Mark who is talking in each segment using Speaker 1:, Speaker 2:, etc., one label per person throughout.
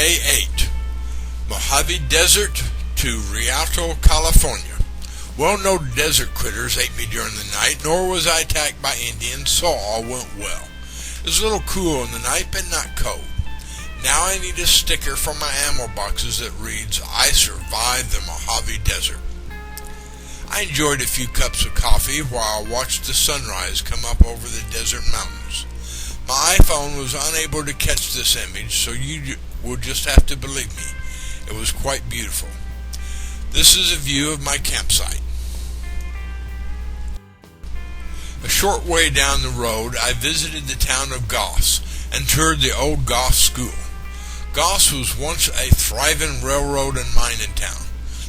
Speaker 1: Day 8. Mojave Desert to Rialto, California. Well, no desert critters ate me during the night, nor was I attacked by Indians, so all went well. It was a little cool in the night, but not cold. Now I need a sticker for my ammo boxes that reads, "I survived the Mojave Desert." I enjoyed a few cups of coffee while I watched the sunrise come up over the desert mountains. My iPhone was unable to catch this image, so you will just have to believe me. It was quite beautiful. This is a view of my campsite. A short way down the road, I visited the town of Goss and toured the old Goss School. Goss was once a thriving railroad and mining town.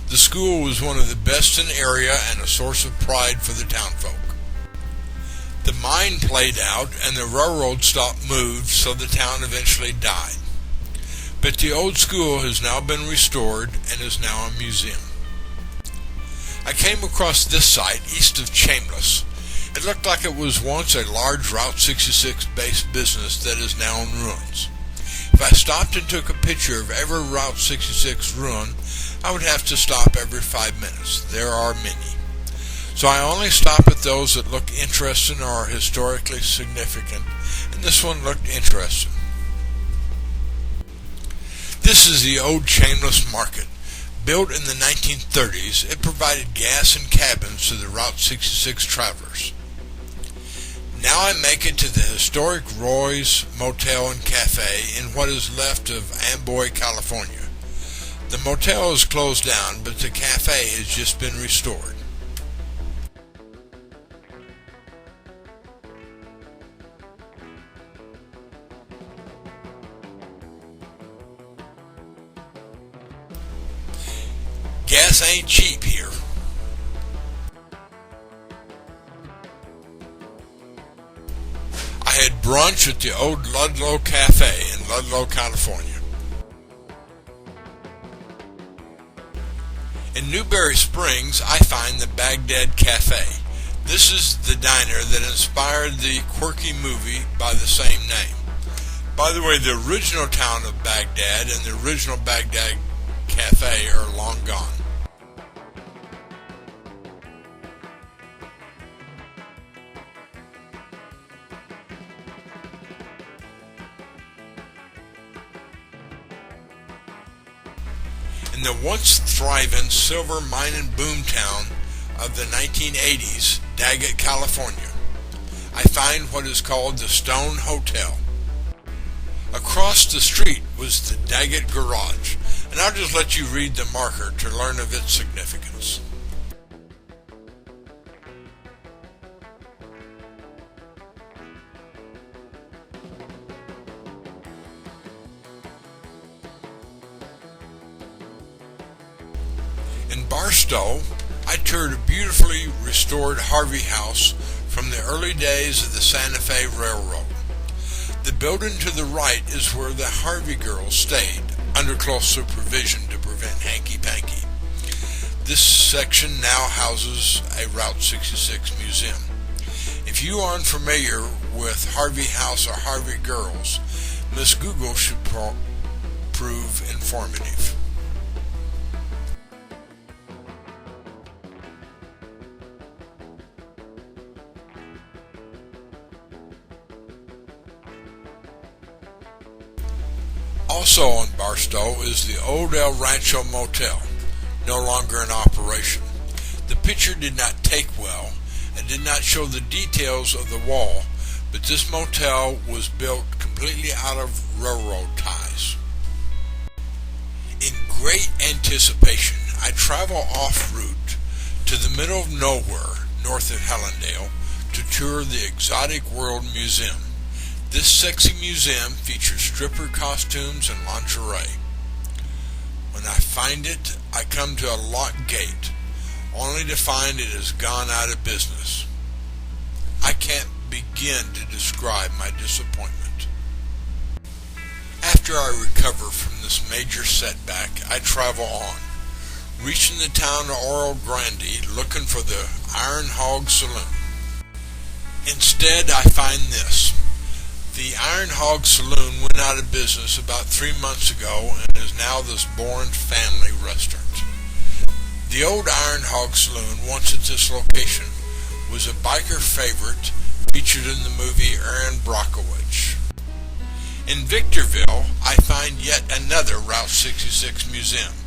Speaker 1: The school was one of the best in the area and a source of pride for the townfolk. The mine played out and the railroad stop moved, so the town eventually died. But the old school has now been restored and is now a museum. I came across this site east of Chambliss. It looked like it was once a large Route 66-based business that is now in ruins. If I stopped and took a picture of every Route 66 ruin, I would have to stop every 5 minutes. There are many. So I only stop at those that look interesting or are historically significant, and this one looked interesting. This is the old Chambliss Market. Built in the 1930s, it provided gas and cabins to the Route 66 travelers. Now I make it to the historic Roy's Motel and Cafe in what is left of Amboy, California. The motel is closed down, but the cafe has just been restored. Gas ain't cheap here. I had brunch at the old Ludlow Cafe in Ludlow, California. In Newberry Springs, I find the Baghdad Cafe. This is the diner that inspired the quirky movie by the same name. By the way, the original town of Baghdad and the original Baghdad Cafe are long gone. In the once thriving silver mining boomtown of the 1980s, Daggett, California, I find what is called the Stone Hotel. Across the street was the Daggett Garage, and I'll just let you read the marker to learn of its significance. In Barstow, I toured a beautifully restored Harvey House from the early days of the Santa Fe Railroad. The building to the right is where the Harvey girls stayed, under close supervision to prevent hanky-panky. This section now houses a Route 66 museum. If you aren't familiar with Harvey House or Harvey girls, Miss Google should prove informative. Also in Barstow is the Old El Rancho Motel, no longer in operation. The picture did not take well and did not show the details of the wall, but this motel was built completely out of railroad ties. In great anticipation, I travel off route to the middle of nowhere, north of Helendale, to tour the Exotic World Museum. This sexy museum features stripper costumes and lingerie. When I find it, I come to a locked gate, only to find it has gone out of business. I can't begin to describe my disappointment. After I recover from this major setback, I travel on, reaching the town of Oro Grande looking for the Iron Hog Saloon. Instead, I find this. The Iron Hog Saloon went out of business about 3 months ago and is now this Bourne family restaurant. The old Iron Hog Saloon, once at this location, was a biker favorite featured in the movie Erin Brockovich. In Victorville, I find yet another Route 66 museum.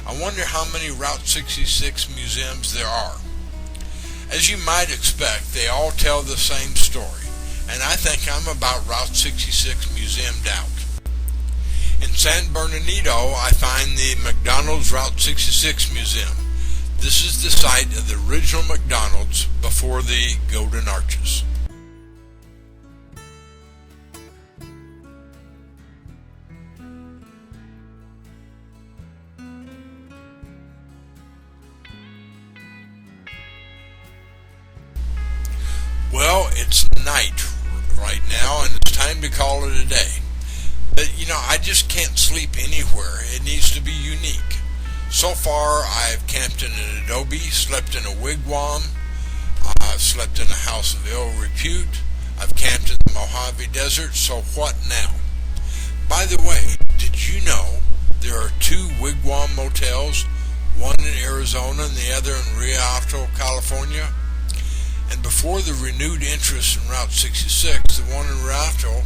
Speaker 1: I wonder how many Route 66 museums there are. As you might expect, they all tell the same story, and I think I'm about Route 66 museumed out. In San Bernardino, I find the McDonald's Route 66 Museum. This is the site of the original McDonald's before the Golden Arches. Well, it's night right now, and it's time to call it a day. But, I just can't sleep anywhere. It needs to be unique. So far, I've camped in an adobe, slept in a wigwam, I've slept in a house of ill repute, I've camped in the Mojave Desert, so what now? By the way, did you know there are 2 wigwam motels, one in Arizona and the other in Rialto, California? And before the renewed interest in Route 66, the one in Rialto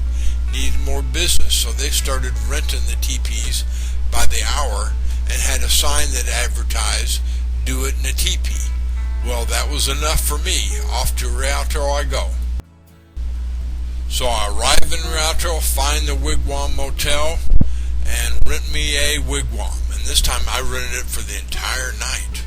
Speaker 1: needed more business, so they started renting the teepees by the hour and had a sign that advertised, "Do it in a teepee." Well, that was enough for me. Off to Rialto I go. So I arrive in Rialto, find the Wigwam Motel, and rent me a wigwam. And this time I rented it for the entire night.